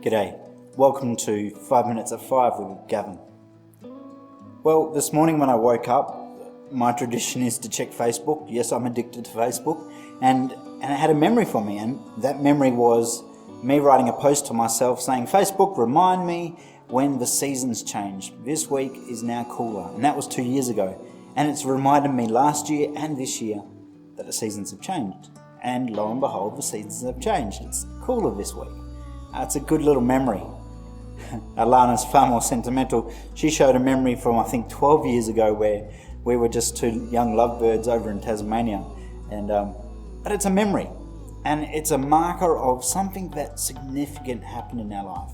G'day, welcome to 5 Minutes at 5 with Gavin. Well, this morning when I woke up, my tradition is to check Facebook. Yes, I'm addicted to Facebook, and it had a memory for me, and that memory was me writing a post to myself saying, Facebook, remind me when the seasons change. This week is now cooler, and that was 2 years ago, and it's reminded me last year and this year that the seasons have changed, and lo and behold, the seasons have changed. It's cooler this week. It's a good little memory. Alana's far more sentimental. She showed a memory from, I think, 12 years ago where we were just two young lovebirds over in Tasmania. But it's a memory, and it's a marker of something that significant happened in our life.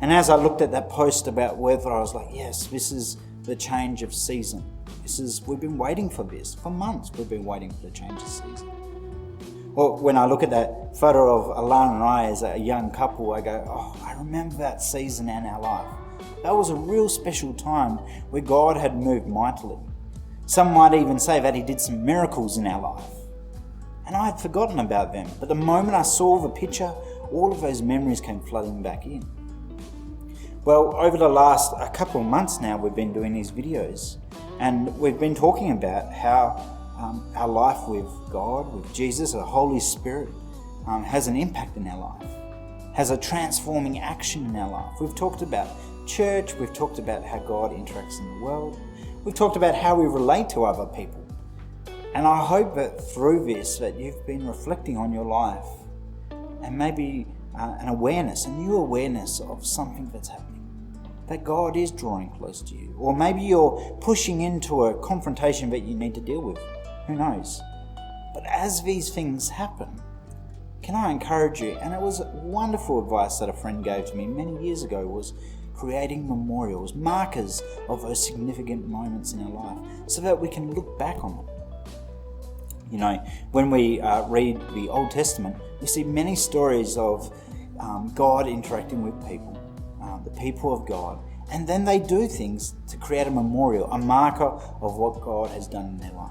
And as I looked at that post about weather, I was like, yes, this is the change of season. We've been waiting for this. For months we've been waiting for the change of season. Well, when I look at that photo of Alana and I as a young couple, I go, oh, I remember that season in our life. That was a real special time where God had moved mightily. Some might even say that He did some miracles in our life. And I had forgotten about them. But the moment I saw the picture, all of those memories came flooding back in. Well, over the last a couple of months now, we've been doing these videos. And we've been talking about how our life with God, with Jesus, the Holy Spirit, has an impact in our life, has a transforming action in our life. We've talked about church, we've talked about how God interacts in the world, we've talked about how we relate to other people. And I hope that through this that you've been reflecting on your life and maybe an awareness, a new awareness of something that's happening, that God is drawing close to you. Or maybe you're pushing into a confrontation that you need to deal with. Who knows? But as these things happen, can I encourage you, and it was wonderful advice that a friend gave to me many years ago, was creating memorials, markers of those significant moments in our life, so that we can look back on them. You know, when we read the Old Testament, we see many stories of God interacting with people, the people of God, and then they do things to create a memorial, a marker of what God has done in their life.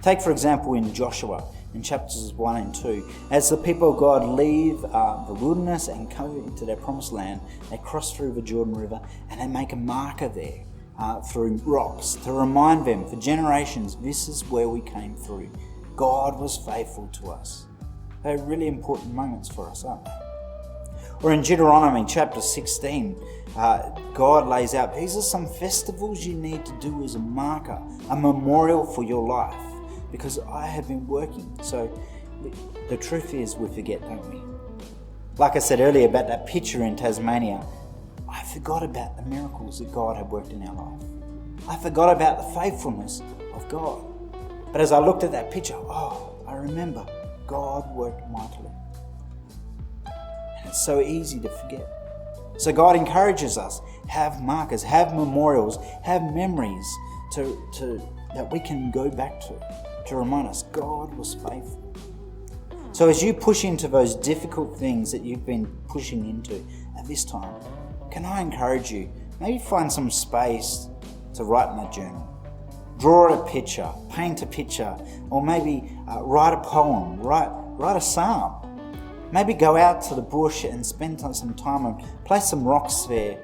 Take, for example, in Joshua, in chapters 1 and 2, as the people of God leave the wilderness and come into their promised land, they cross through the Jordan River and they make a marker there through rocks to remind them for generations, this is where we came through. God was faithful to us. They're really important moments for us, aren't they? Or in Deuteronomy chapter 16, God lays out, these are some festivals you need to do as a marker, a memorial for your life. Because I have been working. So the truth is we forget, don't we? Like I said earlier about that picture in Tasmania, I forgot about the miracles that God had worked in our life. I forgot about the faithfulness of God. But as I looked at that picture, I remember God worked mightily. And it's so easy to forget. So God encourages us, have markers, have memorials, have memories that we can go back to remind us God was faithful. So as you push into those difficult things that you've been pushing into at this time, can I encourage you, maybe find some space to write in a journal. Draw a picture, paint a picture, or maybe write a poem, write a psalm. Maybe go out to the bush and spend some time and place some rocks there.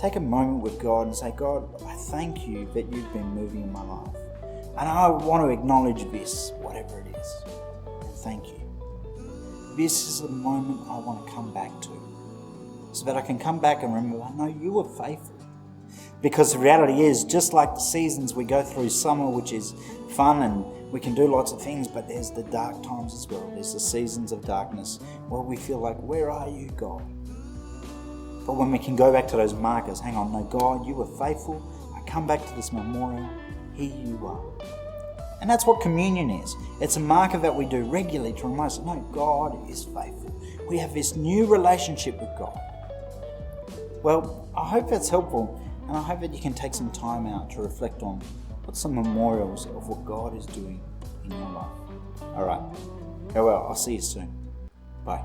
Take a moment with God and say, God, I thank you that you've been moving in my life. And I want to acknowledge this, whatever it is. And thank you. This is the moment I want to come back to. So that I can come back and remember, I know you were faithful. Because the reality is, just like the seasons we go through, summer, which is fun and we can do lots of things, but there's the dark times as well. There's the seasons of darkness where we feel like, where are you, God? But when we can go back to those markers, hang on, no, God, you were faithful. I come back to this memorial. Here you are. And that's what communion is. It's a marker that we do regularly to remind us, no, God is faithful. We have this new relationship with God. Well, I hope that's helpful, and I hope that you can take some time out to reflect on what's some memorials of what God is doing in your life. All right. Go well. I'll see you soon. Bye.